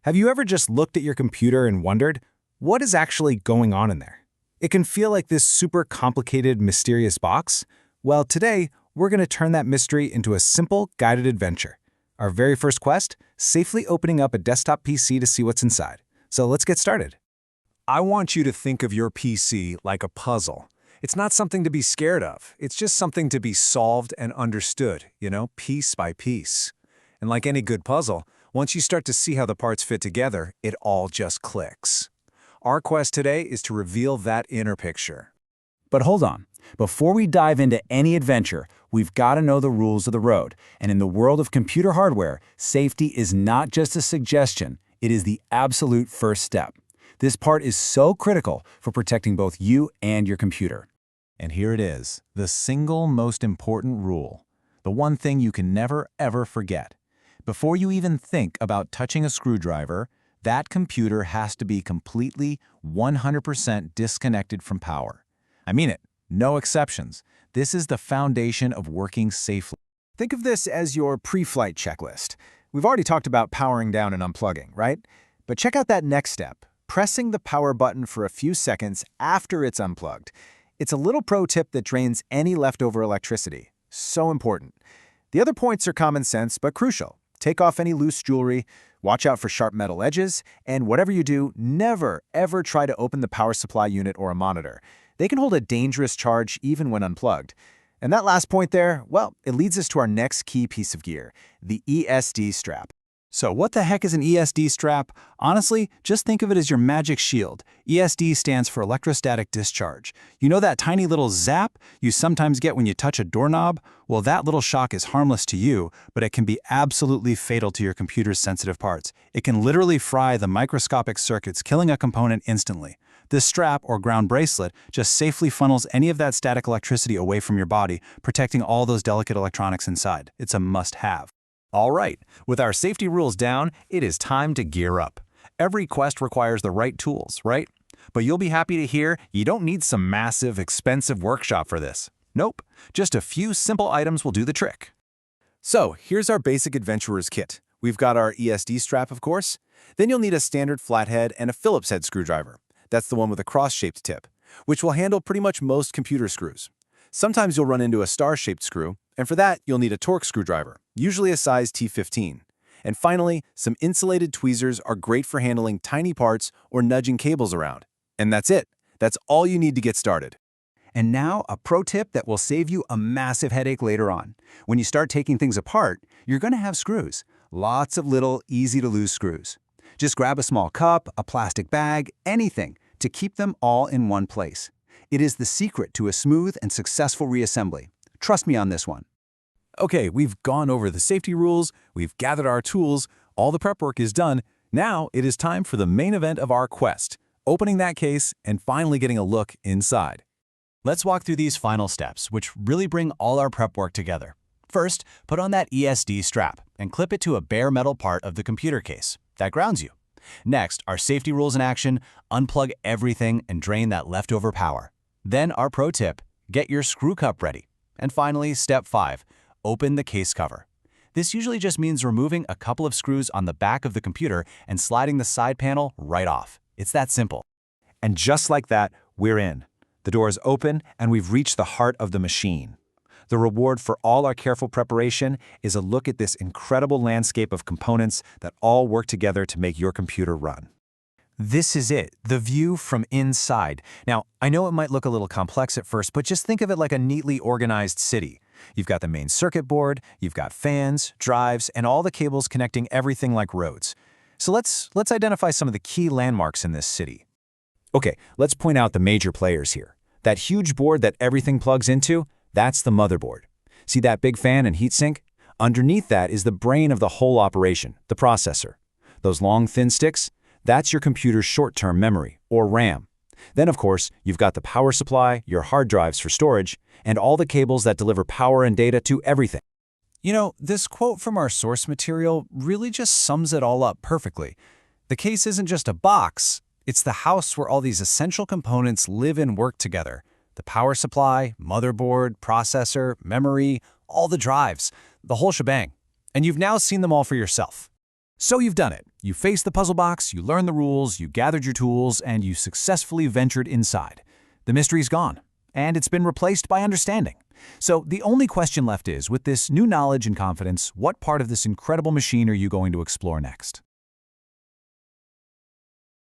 Have you ever just looked at your computer and wondered, what is actually going on in there? It can feel like this super complicated, mysterious box. Well, today, we're going to turn that mystery into a simple, guided adventure. Our very first quest, safely opening up a desktop PC to see what's inside. So let's get started. I want you to think of your PC like a puzzle. It's not something to be scared of. It's just something to be solved and understood, piece by piece. And like any good puzzle, once you start to see how the parts fit together, it all just clicks. Our quest today is to reveal that inner picture. But hold on. Before we dive into any adventure, we've got to know the rules of the road. And in the world of computer hardware, safety is not just a suggestion, it is the absolute first step. This part is so critical for protecting both you and your computer. And here it is, the single most important rule. The one thing you can never, ever forget. Before you even think about touching a screwdriver, that computer has to be completely 100% disconnected from power. I mean it, no exceptions. This is the foundation of working safely. Think of this as your pre-flight checklist. We've already talked about powering down and unplugging, right? But check out that next step, pressing the power button for a few seconds after it's unplugged. It's a little pro tip that drains any leftover electricity. So important. The other points are common sense, but crucial. Take off any loose jewelry, watch out for sharp metal edges, and whatever you do, never, ever try to open the power supply unit or a monitor. They can hold a dangerous charge even when unplugged. And that last point there, well, it leads us to our next key piece of gear, the ESD strap. So what the heck is an ESD strap? Honestly, just think of it as your magic shield. ESD stands for electrostatic discharge. You know that tiny little zap you sometimes get when you touch a doorknob? Well, that little shock is harmless to you, but it can be absolutely fatal to your computer's sensitive parts. It can literally fry the microscopic circuits, killing a component instantly. This strap, or ground bracelet, just safely funnels any of that static electricity away from your body, protecting all those delicate electronics inside. It's a must-have. All right, with our safety rules down, it is time to gear up. Every quest requires the right tools, right? But you'll be happy to hear you don't need some massive, expensive workshop for this. Nope, just a few simple items will do the trick. So here's our basic adventurer's kit. We've got our ESD strap, of course. Then you'll need a standard flathead and a Phillips head screwdriver. That's the one with a cross-shaped tip, which will handle pretty much most computer screws. Sometimes you'll run into a star-shaped screw, and for that, you'll need a Torx screwdriver, usually a size T15. And finally, some insulated tweezers are great for handling tiny parts or nudging cables around. And that's it. That's all you need to get started. And now, a pro tip that will save you a massive headache later on. When you start taking things apart, you're going to have screws. Lots of little, easy-to-lose screws. Just grab a small cup, a plastic bag, anything, to keep them all in one place. It is the secret to a smooth and successful reassembly. Trust me on this one. Okay, we've gone over the safety rules, we've gathered our tools, all the prep work is done. Now it is time for the main event of our quest, opening that case and finally getting a look inside. Let's walk through these final steps, which really bring all our prep work together. First, put on that ESD strap and clip it to a bare metal part of the computer case. That grounds you. Next, our safety rules in action, unplug everything and drain that leftover power. Then our pro tip, get your screw cup ready. And finally, step 5, open the case cover. This usually just means removing a couple of screws on the back of the computer and sliding the side panel right off. It's that simple. And just like that, we're in. The door is open and we've reached the heart of the machine. The reward for all our careful preparation is a look at this incredible landscape of components that all work together to make your computer run. This is it, the view from inside. Now, I know it might look a little complex at first, but just think of it like a neatly organized city. You've got the main circuit board, you've got fans, drives, and all the cables connecting everything like roads. So let's identify some of the key landmarks in this city. Okay, let's point out the major players here. That huge board that everything plugs into, that's the motherboard. See that big fan and heatsink? Underneath that is the brain of the whole operation, the processor. Those long, thin sticks? That's your computer's short-term memory, or RAM. Then, of course, you've got the power supply, your hard drives for storage, and all the cables that deliver power and data to everything. You know, this quote from our source material really just sums it all up perfectly. The case isn't just a box, it's the house where all these essential components live and work together. The power supply, motherboard, processor, memory, all the drives, the whole shebang. And you've now seen them all for yourself. So you've done it. You faced the puzzle box, you learned the rules, you gathered your tools, and you successfully ventured inside. The mystery's gone, and it's been replaced by understanding. So the only question left is, with this new knowledge and confidence, what part of this incredible machine are you going to explore next?